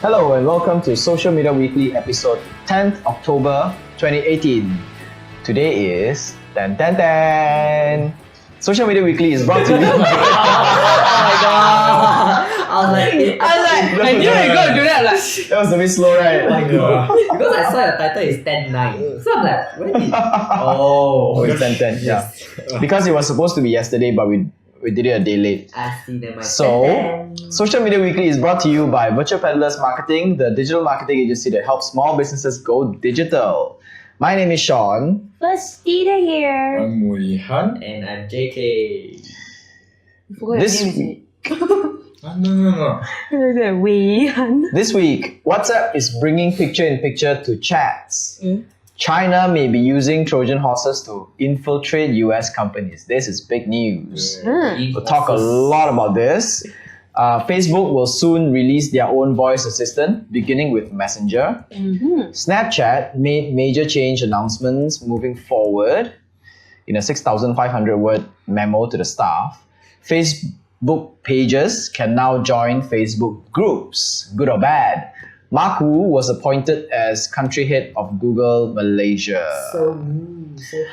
Hello and welcome to Social Media Weekly episode 10th October 2018. Today is Tan Tan Tan. Social Media Weekly is brought to you by... Oh my god! I was like, I knew you were going to do that. That was a bit slow, right? oh my god. Because I saw your title is 10-9. So I'm like, where did... Oh, it's 10-10, yeah. Because it was supposed to be yesterday, but we did it a day late. I see them. So, Social Media Weekly is brought to you by Virtual Peddlers Marketing, the digital marketing agency that helps small businesses go digital. My name is Sean. First Dita here. I'm Wei Han. And I'm JK. You forgot This your name, No. is it? Wei Han. This week, WhatsApp is bringing picture-in-picture to chats. China may be using Trojan horses to infiltrate US companies. This is big news. We'll talk a lot about this. Facebook will soon release their own voice assistant, beginning with Messenger. Snapchat made major change announcements moving forward in a 6,500-word memo to the staff. Facebook pages can now join Facebook groups, good or bad. Mark Wu was appointed as country head of Google Malaysia. So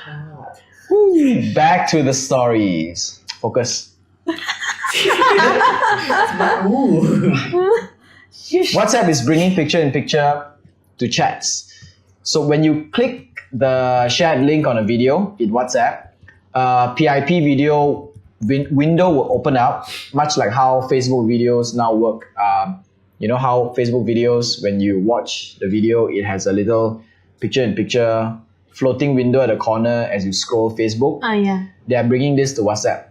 hard. Back to the stories. Focus. WhatsApp is bringing picture-in-picture to chats. So when you click the shared link on a video in WhatsApp, PIP video window will open up, much like how Facebook videos now work. You know how Facebook videos, when you watch the video, it has a little picture-in-picture floating window at the corner as you scroll Facebook. Yeah. They are bringing this to WhatsApp.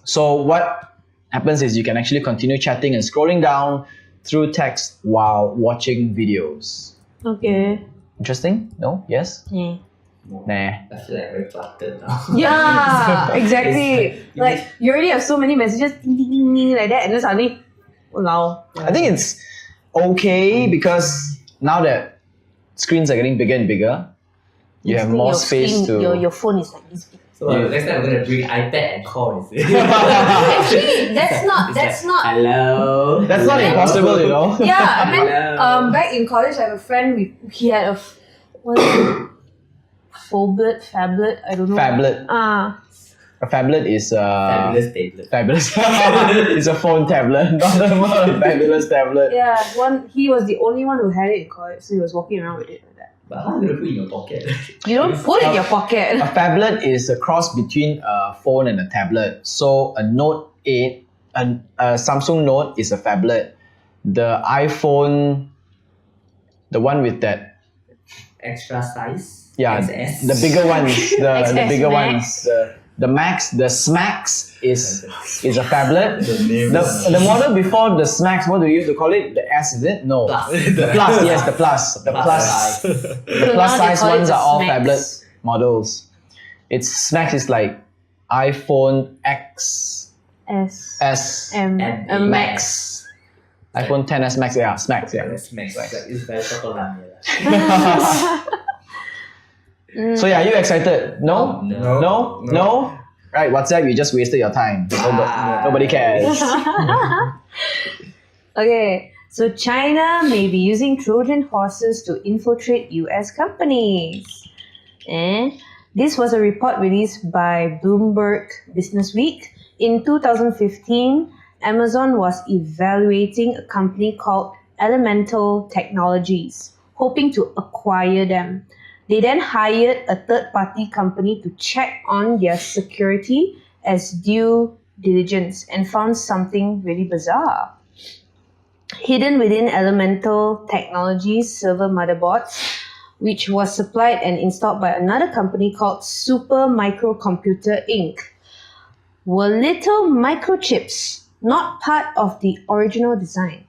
So what happens is you can actually continue chatting and scrolling down through text while watching videos. Okay. Interesting? No? Yes? Yeah. Nah. I feel like very cluttered now. Yeah, exactly. It's Like, you already have so many messages ding, ding, ding, ding, like that, and then suddenly, wow. I think it's okay because now that screens are getting bigger and bigger, you have more space to... Your phone is like this big. So next time I'm going to bring iPad and call, is it? Actually, that's It's not. Hello? That's not impossible, you know? Yeah, I mean, Hello. back in college, I have a friend. He had a what is it? Phablet. I don't know. Phablet. A phablet is Fabulous tablet. fabulous. It's a phone tablet, not a fabulous tablet. Yeah, he was the only one who had it in college, so he was walking around with it like that. But how are you going to put it in your pocket? You don't put it in your pocket. A phablet is a cross between a phone and a tablet. So a Note 8, a Samsung Note is a phablet. The iPhone, the one with that, Extra size? yeah, XS. the bigger ones, the XS bigger Max. ones, the Max, the Smax is a phablet. The name The model before the Smax, what do you used to call it? The S, is it? No. Plus. The Plus, yes, the Plus. The Plus. size. The plus now they size call it ones the are all Smax. phablet models. Smax is like iPhone X, S S, M M Max. iPhone XS Max, yeah, Smax, yeah. That's max. It's very chocolate. So yeah, are you excited? No? No. Right, WhatsApp, you just wasted your time. Nobody cares. Okay, so China may be using Trojan horses to infiltrate US companies. This was a report released by Bloomberg Businessweek. In 2015, Amazon was evaluating a company called Elemental Technologies, hoping to acquire them. They then hired a third-party company to check on their security as due diligence and found something really bizarre. Hidden within Elemental Technologies server motherboards, which was supplied and installed by another company called Super Microcomputer Inc., were little microchips, not part of the original design.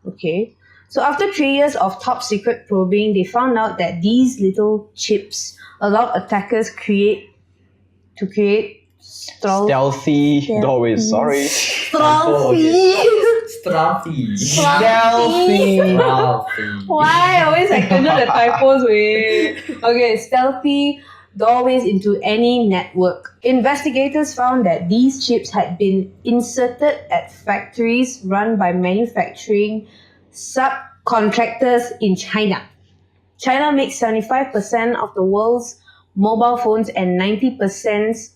Okay. So after 3 years of top secret probing, they found out that these little chips allowed attackers create Stealthy doorways, sorry. stealthy. Why? I always like to know the typos way. Okay, stealthy doorways into any network. Investigators found that these chips had been inserted at factories run by manufacturing contractors in China. China makes 75% of the world's mobile phones and 90%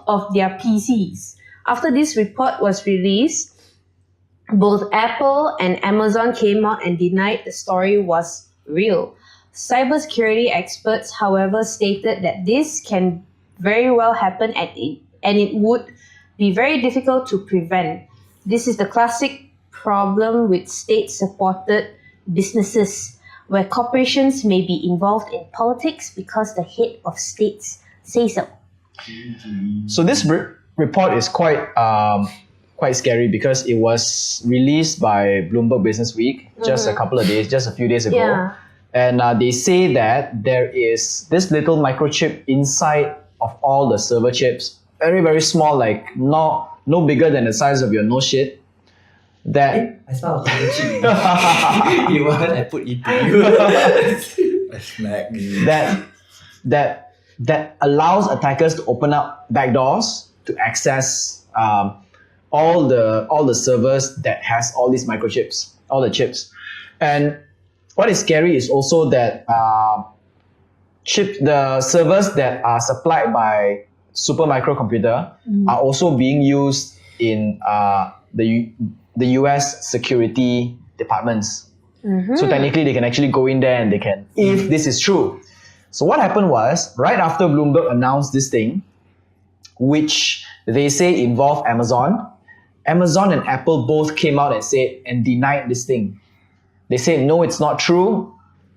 of their PCs. After this report was released, both Apple and Amazon came out and denied the story was real. Cybersecurity experts, however, stated that this can very well happen and it would be very difficult to prevent. This is the classic problem with state-supported businesses, where corporations may be involved in politics because the head of states say so. So this report is quite scary because it was released by Bloomberg Business Week just a few days ago. Yeah. And they say that there is this little microchip inside of all the server chips, very, very small, like no bigger than the size of your nose shit. That I saw a chip. You want, I put it to you. I smack you. that allows attackers to open up backdoors to access all the servers that has all these microchips, all the chips. And what is scary is also that the servers that are supplied by Supermicro Computer are also being used in the US security departments. So technically they can actually go in there and they can, if this is true. So what happened was, right after Bloomberg announced this thing, which they say involved Amazon and Apple both came out and said and denied this thing. They said, no, it's not true.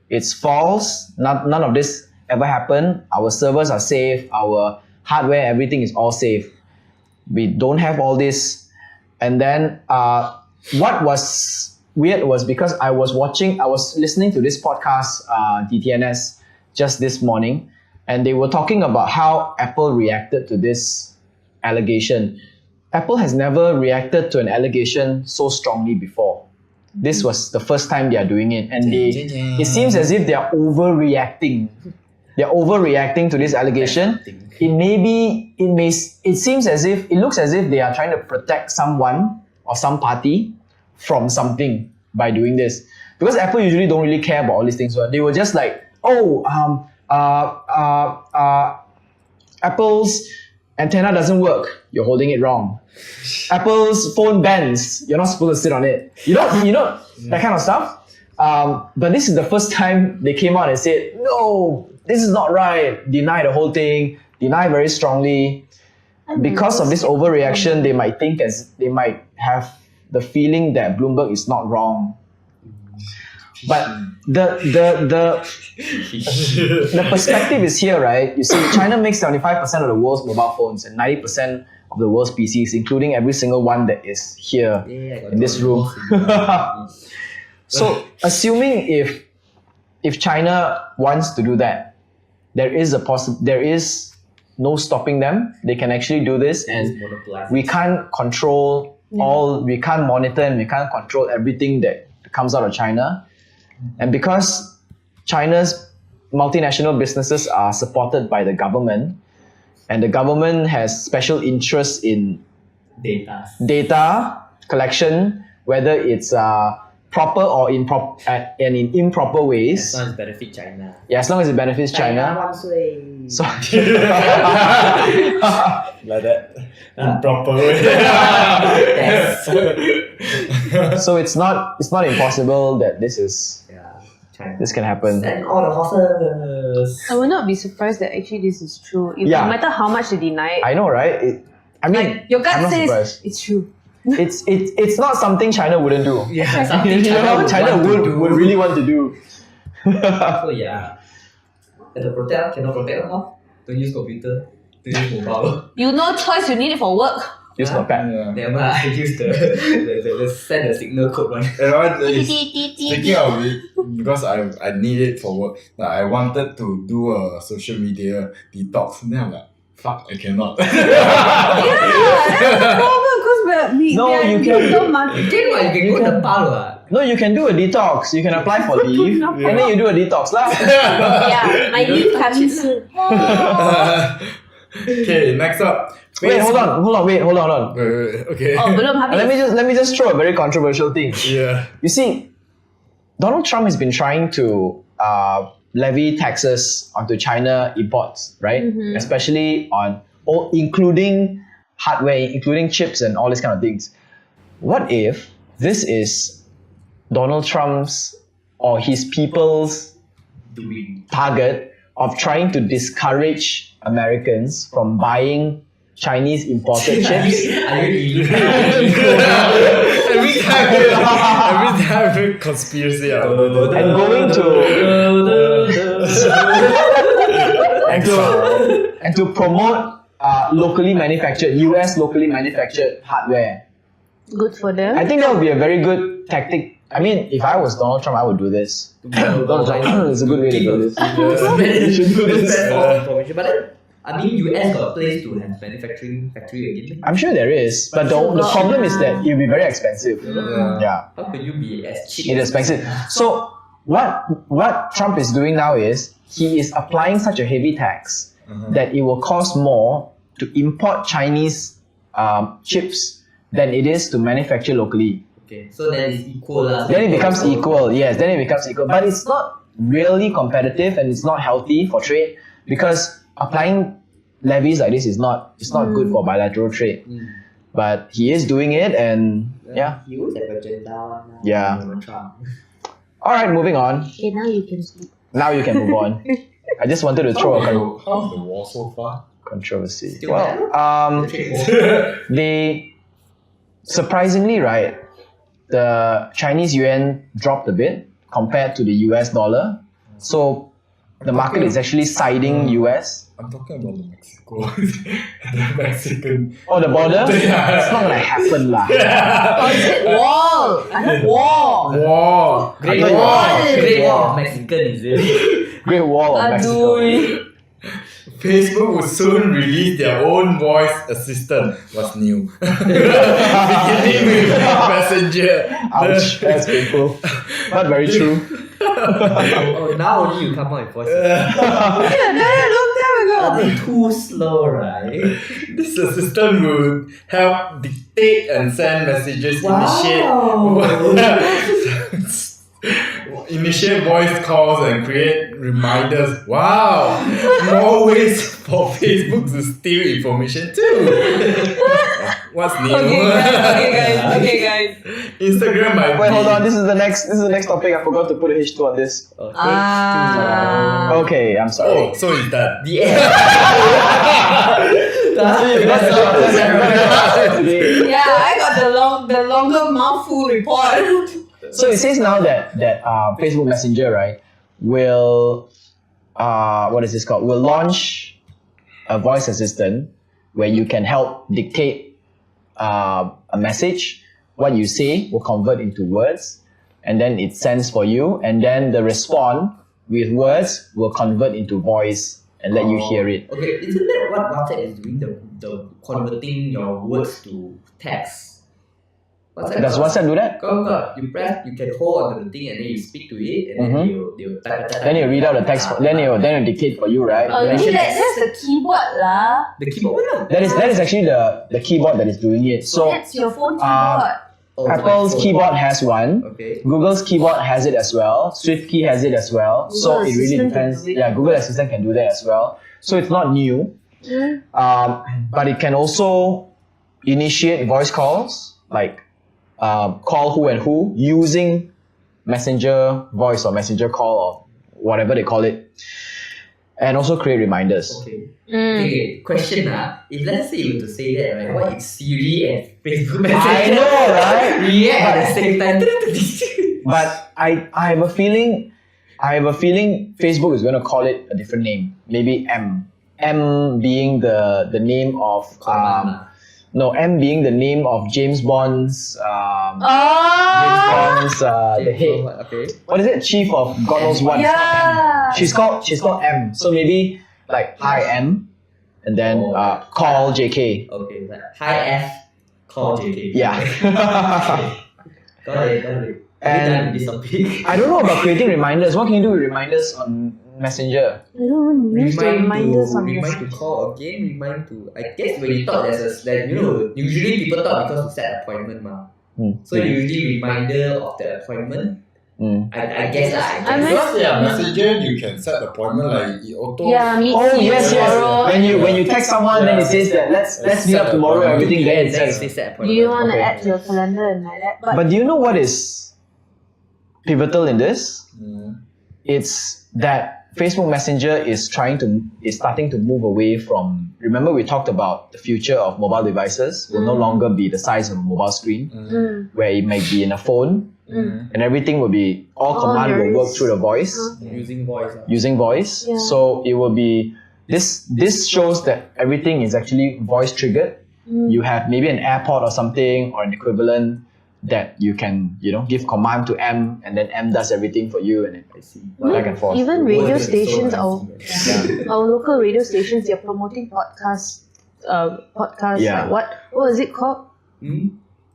It's false. None of this ever happened. Our servers are safe. Our hardware, everything is all safe. We don't have all this. And then what was weird was because I was listening to this podcast, DTNS, just this morning, and they were talking about how Apple reacted to this allegation. Apple has never reacted to an allegation so strongly before. This was the first time they are doing it, and it seems as if they are overreacting. They're overreacting to this allegation. It seems as if, it looks as if they are trying to protect someone or some party from something by doing this. Because Apple usually don't really care about all these things. They were just like, Apple's antenna doesn't work. You're holding it wrong. Apple's phone bends. You're not supposed to sit on it. You know that kind of stuff. But this is the first time they came out and said, no, this is not right. Deny the whole thing. Deny very strongly. Because of this overreaction, they might have the feeling that Bloomberg is not wrong. But the perspective is here, right? You see, China makes 75% of the world's mobile phones and 90% of the world's PCs, including every single one that is here in this room. So, assuming if China wants to do that, there is no stopping them. They can actually do this, and we can't control we can't monitor and we can't control everything that comes out of China. And because China's multinational businesses are supported by the government, and the government has special interests in data collection, whether it's proper or in improper ways. As long as it benefits China. Yeah, as long as it benefits China. So Like that. Improper way. so it's not impossible that this can happen. And all the horses. I will not be surprised that actually this is true. No matter how much they deny it. I know, right? Your gut I'm not says surprised. it's true. It's not something China wouldn't do. Yeah, something China would really want to do. So yeah. And to protect, cannot protect how? Don't use computer. Don't use mobile. You no choice, you need it for work. Use notepad. Yeah. Never mind, I use the send the signal code one. You know what? Speaking of it, because I need it for work, like I wanted to do a social media detox. Then I'm like, fuck, I cannot. That's the problem because we No, are you can- digital marketing. You can go to the parlor. No, you can do a detox. You can apply for leave, and then you do a detox lah. Yeah, my leave coming soon. Okay, next up. Wait, hold on. Okay. Oh, belum habis. Let me just throw a very controversial thing. Yeah. You see, Donald Trump has been trying to levy taxes onto China imports, right? Especially on, including hardware, including chips and all these kind of things. What if this is Donald Trump's or his people's target of trying to discourage Americans from buying Chinese imported chips? Every time conspiracy. And going to promote locally manufactured US locally manufactured hardware. Good for them. I think that would be a very good tactic. I mean, if I was Donald Trump, I would do this. Donald Trump is a good way to do this. You should do this. Information. But then, I mean, US got a place to have manufacturing factory again. I'm sure there is, but the problem is that it'll be very expensive. Yeah. How could you be as cheap? It's expensive. So what Trump is doing now is he is applying such a heavy tax that it will cost more to import Chinese chips than it is to manufacture locally. Okay, so then it's equal. Then it becomes equal, yes, then it becomes equal. But it's not really competitive and it's not healthy for trade because applying levies like this is not good for bilateral trade. But he is doing it and yeah. He would have agenda. Yeah. Trump. Alright, moving on. Okay, now you can speak. Now you can move on. I just wanted to throw a How's the war so far? controversy. Still Well, they surprisingly, right, the Chinese yuan dropped a bit compared to the US dollar. So the market is actually siding US. I'm talking about the Mexico. The Mexican. Oh, the border? Yeah. It's not gonna happen lah. Oh, is it wall? I heard wall. War. Great I Wall. thought Great Wall of Mexican, is it? Great Wall of Mexico. Aduh. Facebook will soon release their own voice assistant. What's new? Beginning with Messenger. Ouch, that's painful. Not very true. Oh, now only you come out with voice. Yeah, that long time ago. They're too slow, right? This assistant will help dictate and send messages, initiate voice calls and create reminders. Wow! More ways for Facebook to steal information too. What's new? Okay, guys. Instagram might Wait, be. hold on. This is the next topic. I forgot to put a H2 on this. Okay, I'm sorry. Oh, so it's done. The end. Yeah, I got the longer mouthful report. So it says now that Facebook Messenger, right, will what is this called? Will launch a voice assistant where you can help dictate a message. What you say will convert into words, and then it sends for you, and then the response with words will convert into voice and let you hear it. Okay, isn't that what WhatsApp is doing? The converting your words to text. Does WhatsApp do that? You can hold on to the thing and then you speak to it and then they'll type. Then you read out the text. Then you dictate for you, right? That's the keyboard lah. The keyboard lah. That is actually the keyboard that is doing it. So That's your phone keyboard. Apple's keyboard has one. Okay. Google's keyboard has it as well. SwiftKey has it as well. So it really depends. Yeah, Google Assistant can do that as well. So it's not new. But it can also initiate voice calls, like call who and who using Messenger voice or Messenger call or whatever they call it. And also create reminders. Okay. Okay, question if let's say you were to say that, right, what if Siri and Facebook Messenger I know, right? react at the same time? But I have a feeling Facebook is going to call it a different name. Maybe M. M being the name of M being the name of James Bond's the head. Okay. What is it? Chief of God knows what. Yeah. She's called M. So maybe like hi M, and then call JK. Okay, like hi F, call JK. Yeah. Got it. And this topic. I don't know about creating reminders. What can you do with reminders on Messenger? I don't even use the reminders on remind Messenger. to call again, remind to. I guess when you thought usually people thought because you set appointment, so usually reminder of the appointment. I guess Because Messenger, you can set appointment like it auto. Yeah, meet Oh you yes, tomorrow. yes. When you text someone, then it says that let's meet up tomorrow. Everything there it says. set Do appointment. you want to Okay. add to your calendar and like that? But do you know what is pivotal in this? It's that Facebook Messenger is starting to move away from. Remember, we talked about the future of mobile devices will no longer be the size of a mobile screen, where it may be in a phone, and everything will be all command will work through the voice, Using voice. using voice. Yeah. So it will be this. This shows that everything is actually voice triggered. You have maybe an AirPod or something or an equivalent that you can give command to M, and then M does everything for you, and then I see. back and forth. Even The radio words are so stations, fancy, our local radio stations, they're promoting podcasts. Yeah. Like what was it called? Hmm?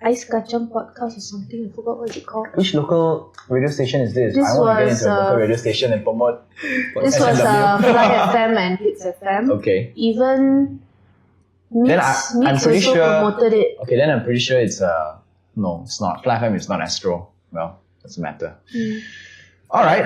Ice Kacang podcast or something. I forgot what it called. Which local radio station is this? This I want to get was, into a local radio station and promote. This was SMW. Fly FM and Hits FM. Okay. Even Then Mix I'm pretty also sure. promoted it. Okay, then I'm pretty sure it's no, it's not. Fly FM is not Astro. Well, doesn't matter. All right.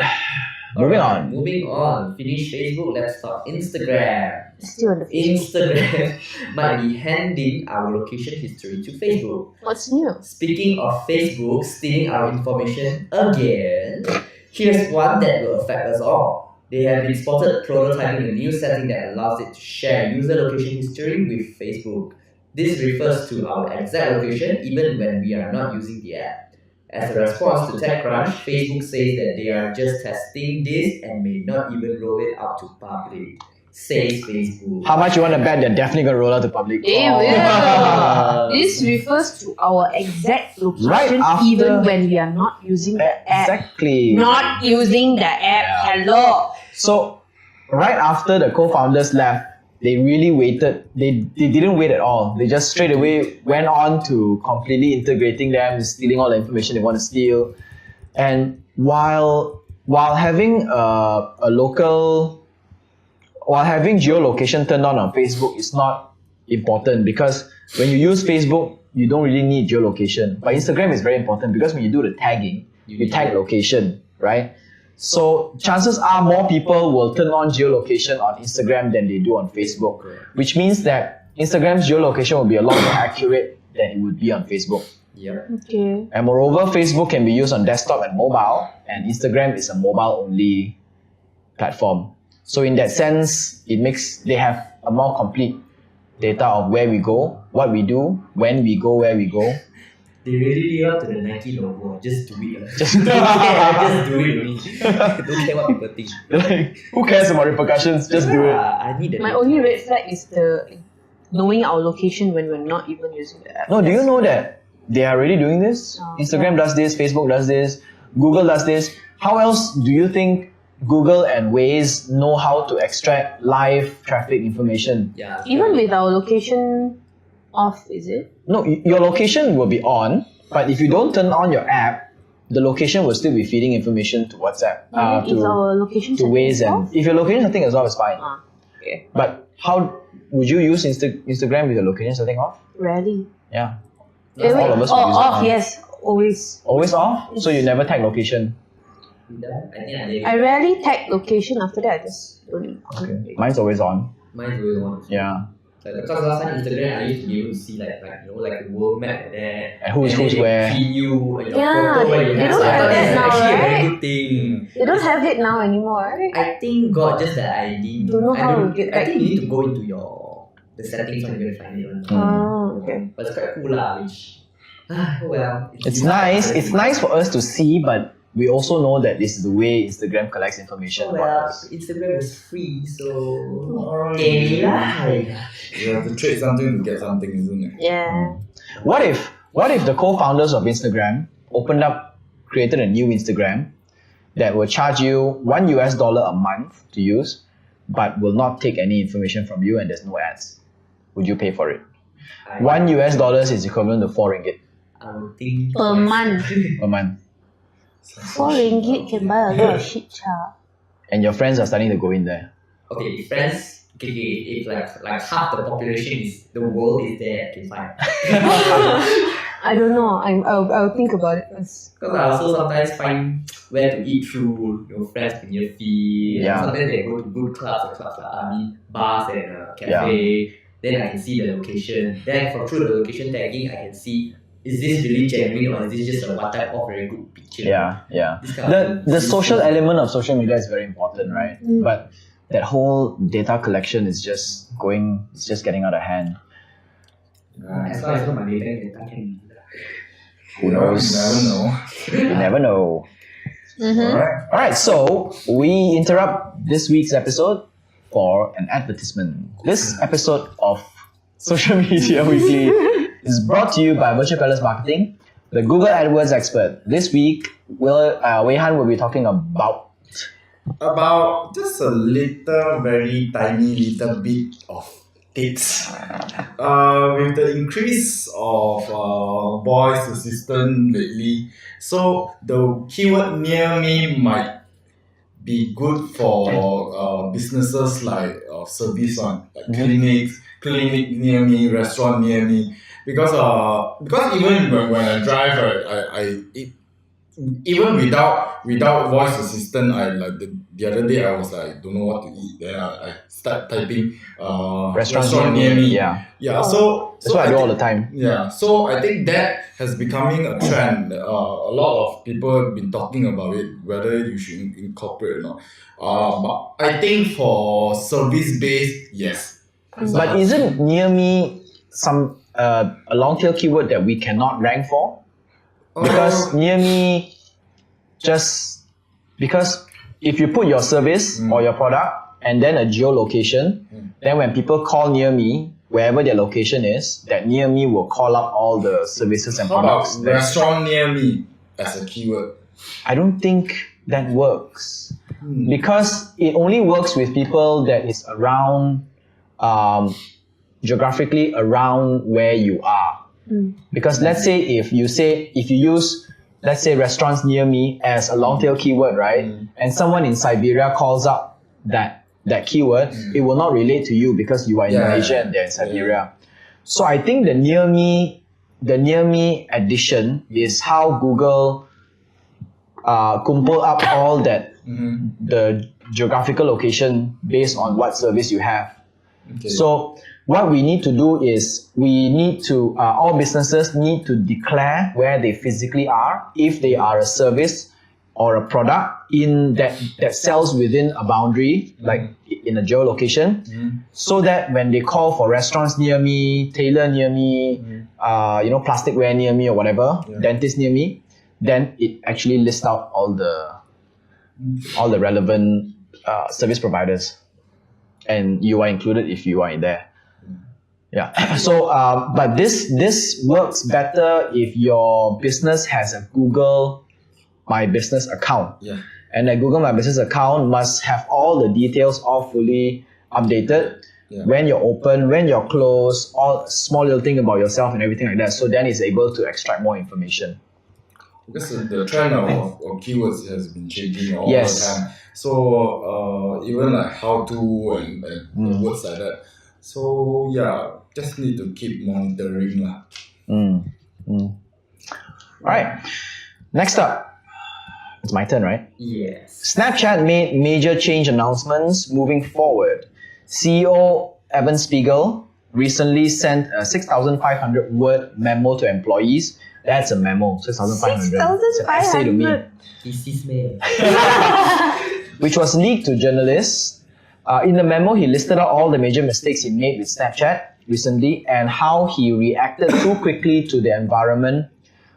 Moving on. Moving on. Finish Facebook. Let's talk Instagram. Still on the Facebook. Instagram might be handing our location history to Facebook. What's new? Speaking of Facebook stealing our information again, here's one that will affect us all. They have been spotted prototyping a new setting that allows it to share user location history with Facebook. This refers to our exact location even when we are not using the app. As a response to TechCrunch, Facebook says that they are just testing this and may not even roll it out to public. Says Facebook. How much you want to bet they're definitely going to roll out to public? They will. This refers to our exact location Right after- even when we are not using the app. Exactly. Not using the app. Hello. So, right after the co-founders left, they really waited. They didn't wait at all. They just straight away went on to completely integrating them, stealing all the information they want to steal. And while having having geolocation turned on Facebook is not important, because when you use Facebook, you don't really need geolocation. But Instagram is very important because when you do the tagging, you tag location, right? So chances are more people will turn on geolocation on Instagram than they do on Facebook, which means that Instagram's geolocation will be a lot more accurate than it would be on Facebook. Yep. Okay. And moreover, Facebook can be used on desktop and mobile, and Instagram is a mobile-only platform. So in that sense, they have a more complete data of where we go, what we do, when we go, where we go. They really live up to the Nike logo. Just do it. Just do it only. Don't care what people think. Like, who cares about repercussions? Just do it. I need that. My only red flag is the knowing our location when we're not even using the app. No, do you know that they are already doing this? Instagram does this, Facebook does this, Google does this. How else do you think Google and Waze know how to extract live traffic information? Yeah. Even with our location off, is it? No, your location will be on, but if you don't turn on your app, the location will still be feeding information to WhatsApp, If our location to setting Waze, is and off? if your location setting is off, it's fine. Okay. But how would you use Instagram with your location setting off? Rarely. Yeah, Wait, all of us will use it off, on. yes. Always. Always off, so you never tag location. I think I did. I rarely tag location. After that, I just don't. Okay, mine's always on. Mine's always on. Yeah, Like, because last time Instagram I used to be able to see like a world map like that. and who's then they where. feed you your Yeah, photo where you they have. don't So I have thought that that's now, actually a right? very good thing. They don't have it now anymore, right? I think God just that I didn't. Don't know how to get I back. think you need to go into the settings when you're gonna find it. Oh, okay. But it's quite cool lah, which well. It's nice. It's nice for us to see, but we also know that this is the way Instagram collects information about Well, us. Instagram is free, so You have to trade something to get something, isn't it? Yeah. What if the co-founders of Instagram created a new Instagram that will charge you $1 a month to use, but will not take any information from you and there's no ads? Would you pay for it? $1 is equivalent to 4 ringgit I would think Per month. a month. 4 ringgit can buy a lot of shit cha. and your friends are starting to go in there. Okay, friends. Okay, if like half the population is the world is there, okay, fine. I don't know. I'll think about it first. Because I also sometimes find where to eat through your friends in your feed. Yeah. Sometimes they go to good clubs, I mean bars and cafe. Then I can see the location. Then through the location tagging, I can see is this really genuine or is this just a one type of very good picture? Yeah. This kind of The thing. social element of social media is very important, right? But that whole data collection is just getting out of hand. As long as not my data can Who knows? You never know. Alright, so we interrupt this week's episode for an advertisement. This episode of Social Media Weekly is brought to you by Virtual Peddlers Marketing, the Google AdWords expert. This week, Wei Han will be talking about just a little, very tiny little bit of tips. With the increase of voice assistant lately, so the keyword near me might be good for businesses like service one, like clinic near me, restaurant near me, because even when I drive, even without voice assistant, I like the other day I was like don't know what to eat. Then I start typing restaurant near me. Yeah. So That's what I do all the time. Yeah. So I think that has becoming a trend. A lot of people have been talking about it, whether you should incorporate or not. But I think for service based, yes. But isn't near me some a long tail keyword that we cannot rank for? Because near me, because if you put your service or your product and then a geolocation, then when people call near me, wherever their location is, that near me will call up all the services and How products. about restaurant near me as a keyword? I don't think that works because it only works with people that is around, geographically around where you are. Because let's say if you use, let's say, restaurants near me as a long tail keyword, right? And someone in Siberia calls up that keyword, it will not relate to you because you are in Malaysia and they're in Siberia. So I think the near me addition is how Google kumple up all that the geographical location based on what service you have. Okay. So what we need to do is all businesses need to declare where they physically are if they are a service or a product in that sells within a boundary, like in a geolocation, so that when they call for restaurants near me, tailor near me, plasticware near me or whatever, dentist near me, then it actually lists out all the relevant service providers, and you are included if you are in there. Yeah. So, but this works better if your business has a Google My Business account. Yeah. And that Google My Business account must have all the details all fully updated. Yeah. When you're open, when you're closed, all small little thing about yourself and everything like that. So then it's able to extract more information. Because the trend of keywords has been changing all Yes. the time. So even like how to and words like that. So yeah, just need to keep monitoring lah. Alright. Next up. It's my turn, right? Yes. Snapchat made major change announcements moving forward. CEO Evan Spiegel recently sent a 6,500 word memo to employees. That's a memo, 6,500. It's an essay to me. 6,500. This is me. Which was leaked to journalists. In the memo, he listed out all the major mistakes he made with Snapchat recently and how he reacted too quickly to the environment,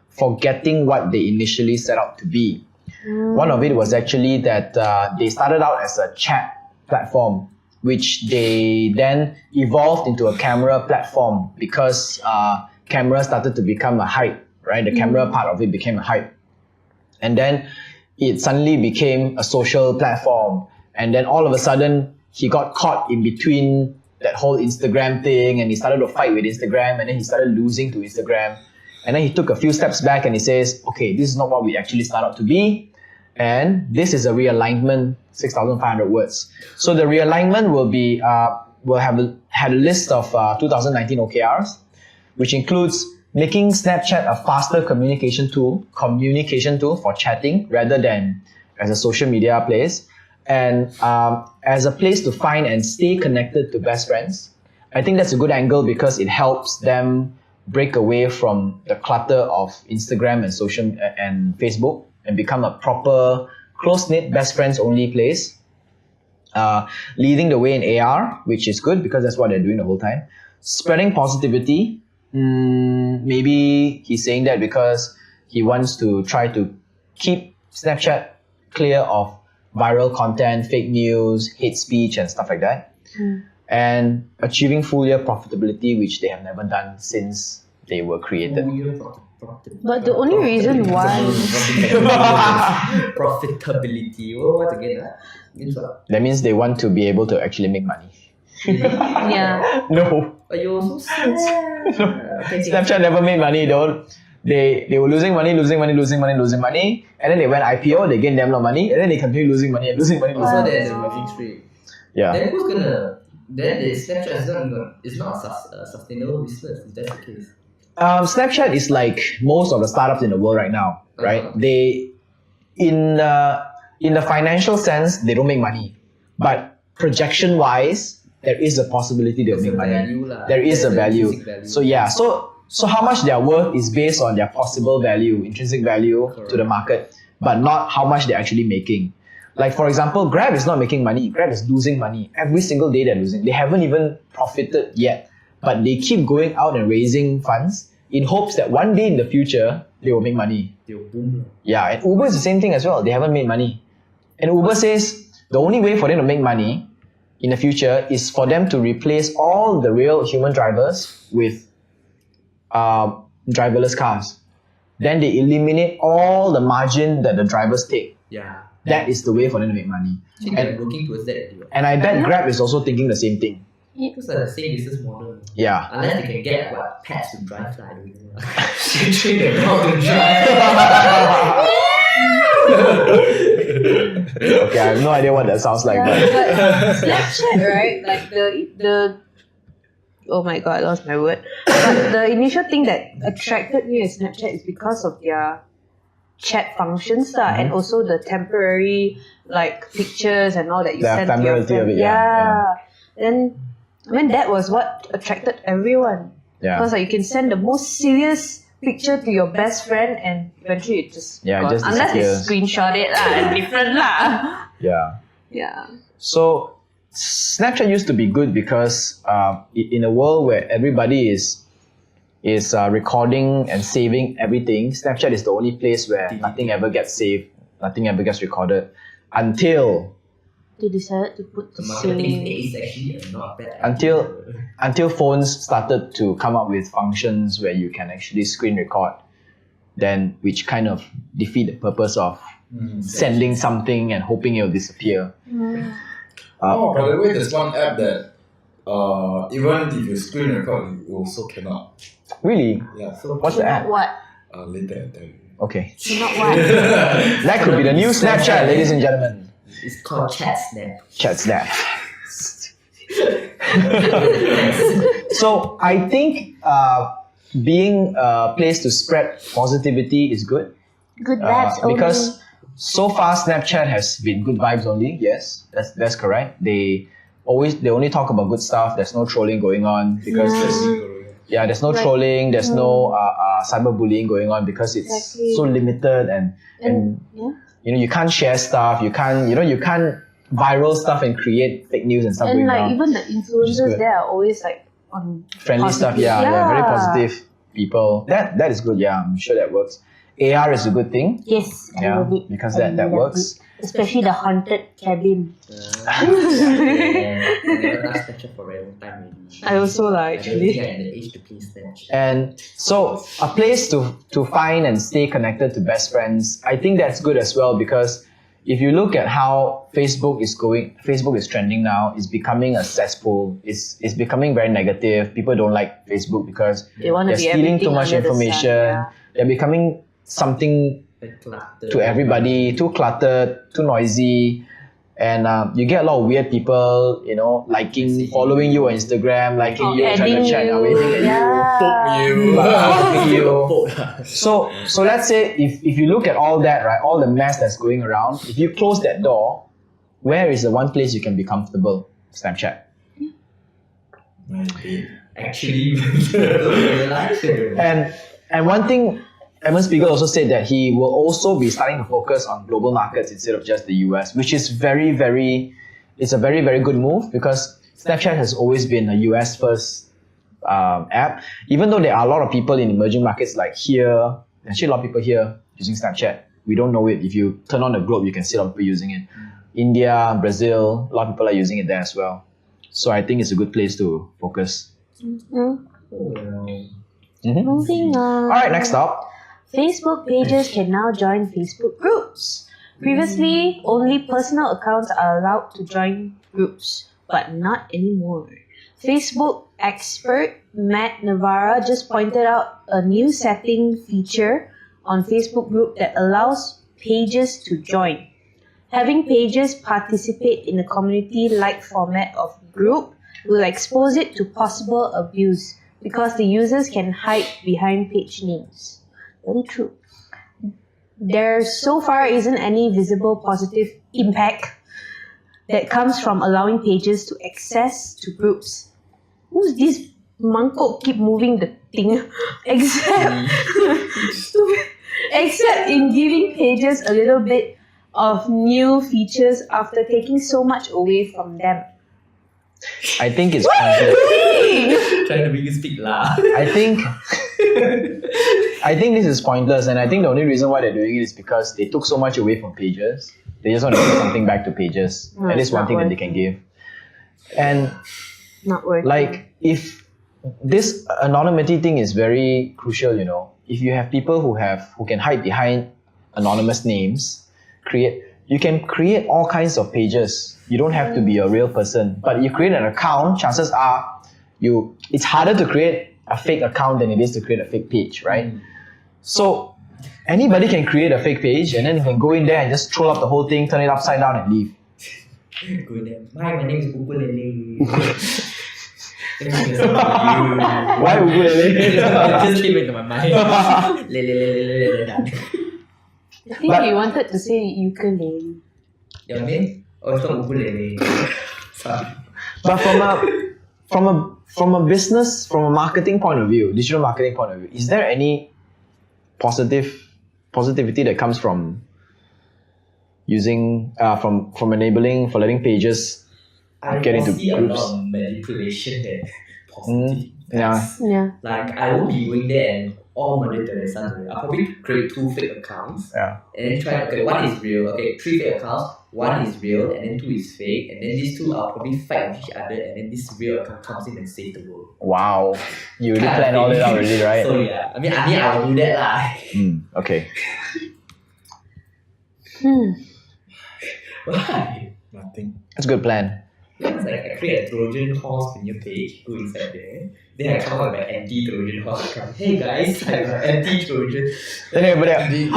forgetting what they initially set out to be. One of it was actually that they started out as a chat platform, which they then evolved into a camera platform because camera started to become a hype, right? The camera part of it became a hype. And then it suddenly became a social platform. And then all of a sudden, he got caught in between that whole Instagram thing and he started to fight with Instagram and then he started losing to Instagram. And then he took a few steps back and he says, okay, this is not what we actually started out to be. And this is a realignment, 6,500 words. So the realignment will be will have had a list of 2019 OKRs, which includes making Snapchat a faster communication tool for chatting rather than as a social media place, and as a place to find and stay connected to best friends. I think that's a good angle because it helps them break away from the clutter of Instagram and social and Facebook and become a proper close-knit best friends only place. Leading the way in AR, which is good because that's what they're doing the whole time. Spreading positivity. Maybe he's saying that because he wants to try to keep Snapchat clear of viral content, fake news, hate speech and stuff like that. And achieving full year profitability, which they have never done since they were created. But the only reason why profitability. What again? Means what? That means they want to be able to actually make money. yeah. No. Are you also sad? Snapchat never made money though. They were losing money, and then they went IPO, they gained damn lot of money, and then they continue losing money. So there's a losing streak. Yeah. Then who's gonna? Then the Snapchat is not a sustainable business. If that's the case. Snapchat is like most of the startups in the world right now, right? They, in the financial sense, they don't make money, but projection wise, there is a possibility they'll make money. There is a value. So yeah, so how much they're worth is based on their possible value, intrinsic value to the market, but not how much they're actually making. Like for example, Grab is not making money. Grab is losing money. Every single day they're losing. They haven't even profited yet, but they keep going out and raising funds in hopes that one day in the future, they will make money. They'll boom. Yeah, and Uber is the same thing as well. They haven't made money. And Uber says the only way for them to make money in the future is for them to replace all the real human drivers with driverless cars. Then they eliminate all the margin that the drivers take. Yeah. That is the way for them to make money. So they're working towards that anyway. And I bet Grab is also thinking the same thing. It's like the same business model. Yeah. Unless they can get pets to drive, I don't know. They train the dog to drive. Okay, I have no idea what that sounds like. but Snapchat, right? Like the oh my god, I lost my word. But the initial thing that attracted me to Snapchat is because of their chat functions and also the temporary like pictures and all that you The send to your ephemerality of friends. it, yeah. And I mean that was what attracted everyone. Yeah. Because like you can send the most serious picture to your best friend and eventually it just Yeah, it just unless they disappears. screenshot it and different lah. Yeah. Yeah. So Snapchat used to be good because in a world where everybody is recording and saving everything, Snapchat is the only place where nothing ever gets saved, nothing ever gets recorded until They decided to put the Marketing same. is actually not bad. until phones started to come up with functions where you can actually screen record, then which kind of defeat the purpose of sending something and hoping it'll disappear. Oh, by the way, there's one app that even if you screen record, you also cannot. Really? Yeah. So What's the app? What? Later I tell you. Okay. Not what? That could be the new Snapchat, ladies and gentlemen. it's called Chat Snap. Chat Snap. So I think being a place to spread positivity is good. Good vibes only. Because so far Snapchat has been good vibes only. Yes, that's correct. They only talk about good stuff. There's no trolling going on because there's no Right. trolling. There's no cyberbullying going on because it's Exactly. so limited and you can't share stuff. You can't viral stuff and create fake news and stuff And going like around. even the is influencers good. there are always like on Friendly positive. stuff, yeah, very positive people. That is good. Yeah, I'm sure that works. AR is a good thing. Yes, I Yeah, love it. because I that love works. it. Especially the haunted cabin. I never touched Snapchat for a very long time already. I also like I don't actually. think I'm the age to play Snapchat. And so a place to find and stay connected to best friends, I think that's good as well because if you look at how Facebook is trending now, it's becoming a cesspool. It's becoming very negative. People don't like Facebook because They want to they're be stealing too everything much under the sun, information. yeah. They're becoming something to everybody, too cluttered, too noisy. And you get a lot of weird people, liking, following you on Instagram, liking you, trying to chat, waiting at you. So let's say if you look at all that, right, all the mess that's going around, if you close that door, where is the one place you can be comfortable? Snapchat. Actually, and one thing, Evan Spiegel also said that he will also be starting to focus on global markets instead of just the US, which is it's a very, very good move because Snapchat has always been a US first app. Even though there are a lot of people in emerging markets like here, actually a lot of people here using Snapchat. We don't know it. If you turn on the globe, you can see a lot of people using it. India, Brazil, a lot of people are using it there as well. So I think it's a good place to focus. Moving on. All right, next up. Facebook pages can now join Facebook groups. Previously, only personal accounts are allowed to join groups, but not anymore. Facebook expert Matt Navarra just pointed out a new setting feature on Facebook group that allows pages to join. Having pages participate in a community-like format of group will expose it to possible abuse because the users can hide behind page names. Very true. There so far isn't any visible positive impact that comes from allowing pages to access to groups. Who's this mangkok keep moving the thing? Except in giving pages a little bit of new features after taking so much away from them. I think it's trying to make you speak lah. I think this is pointless, and I think the only reason why they're doing it is because they took so much away from pages. They just want to give something back to pages. That is one thing that they can give. And not worth like if this anonymity thing is very crucial, if you have people who can hide behind anonymous names, you can create all kinds of pages. You don't have to be a real person, but you create an account, chances are it's harder to create a fake account than it is to create a fake page, right? So anybody can create a fake page and then you can go in there and just troll up the whole thing, turn it upside down and leave. Go in there. My name is Ukulele. Why ukulele? It just came into my mind. I think you wanted to say ukulele. Your name? Oh, it's not ukulele. Sorry. But from a business, from a marketing point of view, digital marketing point of view, is there any positivity that comes from using from enabling for letting pages get into see groups? A lot of manipulation there. Positive. Yeah. Like I won't be going there and all Monday to Sunday. I'll probably create 2 fake accounts. Yeah. And then try, okay, one is real, okay, 3 fake accounts, one is real, and then 2 is fake, and then these 2 are probably fight with each other, and then this real account comes in and saves the world. Wow. You really planned all it out already, right? So yeah, I mean I will do that lah. Okay. Why? Nothing. That's a good plan. It's like I create a Trojan horse in your page, go inside there. Then I come out with my anti-Trojan horse account. Hey guys, I'm an anti-Trojan. Then everybody,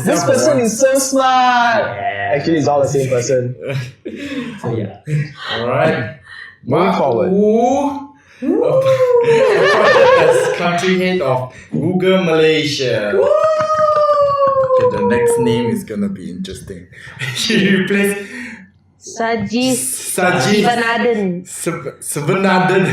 this person is so smart. Yeah. Actually, it's all the same person. So yeah. Alright. Moving forward. As country head of Google Malaysia. Okay, the next name is gonna be interesting. She replaced Sajid Sajid Banaden. Sevenaden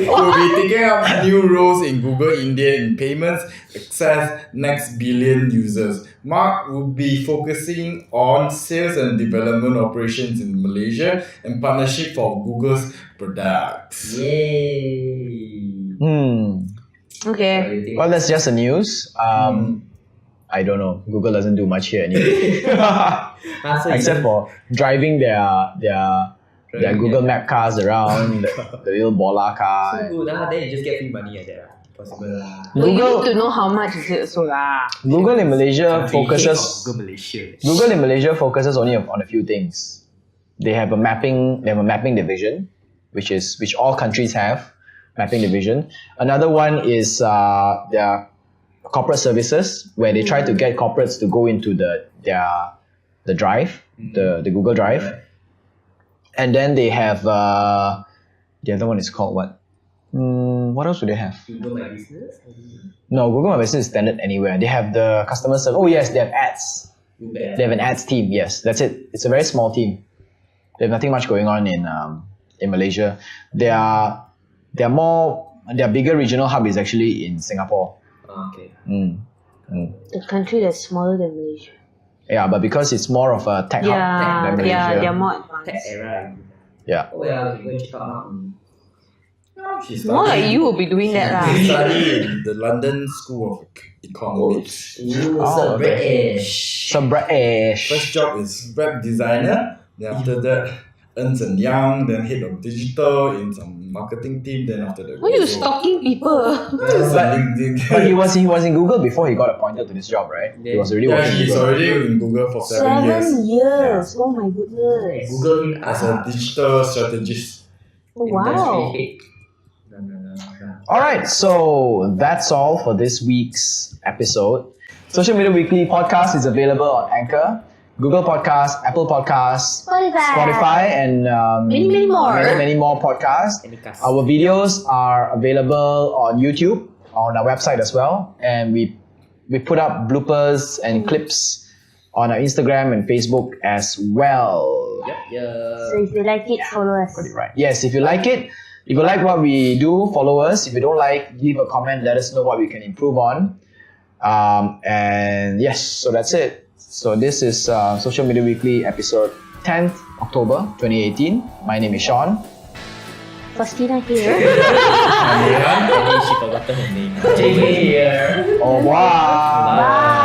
will be taking up new roles in Google India in payments, access next billion users. Mark will be focusing on sales and development operations in Malaysia and partnership for Google's products. Yay. Okay. Well, that's just the news. I don't know. Google doesn't do much here anyway. Except for driving their Google Map cars around, the little Bola car. So good, then you just get free money at that. Possible lah. But you need to know how much is it also lah. Google in Malaysia focuses. Google Malaysia. Google in Malaysia focuses only on a few things. They have a mapping division, which all countries have mapping division. Another one is their corporate services where they try to get corporates to go into the drive, the Google Drive. And then they have the other one is called what? What else do they have? Google My Business? No, Google My Business is standard anywhere. They have the customer service. Oh yes, they have ads. They have an ads team. Yes, that's it. It's a very small team. They have nothing much going on in Malaysia. Their bigger regional hub is actually in Singapore. Okay. The country that's smaller than Malaysia. Yeah, but because it's more of a tech hub than Malaysia. Yeah, they're more Tech advanced. era. Yeah. Oh yeah, we go check out now. She More like you will be doing that She lah. studied in the London School of Economics. Ooh, Oh, so okay. British. So British. First job is web designer. Then after that, Ernst & Young. Then head of digital in some marketing team. Then after that, Why are you stalking people? But he was in Google before he got appointed to this job, right? He was already Yeah, working. he's already in Google for 7 years 7 years. Oh my goodness. Google him as a digital strategist. Oh, wow. Alright, so that's all for this week's episode. Social Media Weekly podcast is available on Anchor, Google Podcasts, Apple Podcasts, Spotify, and Many more. many more podcasts. Our videos are available on YouTube, on our website as well, and we put up bloopers and clips on our Instagram and Facebook as well. So if you like it, follow us. Right. Yes, if you like it, if you like what we do, follow us. If you don't like, leave a comment, let us know what we can improve on. And yes, so that's it. So this is Social Media Weekly episode 10th October 2018. My name is Sean. Faustina here. Maybe she forgot her name. Jamie here. Au revoir. Bye.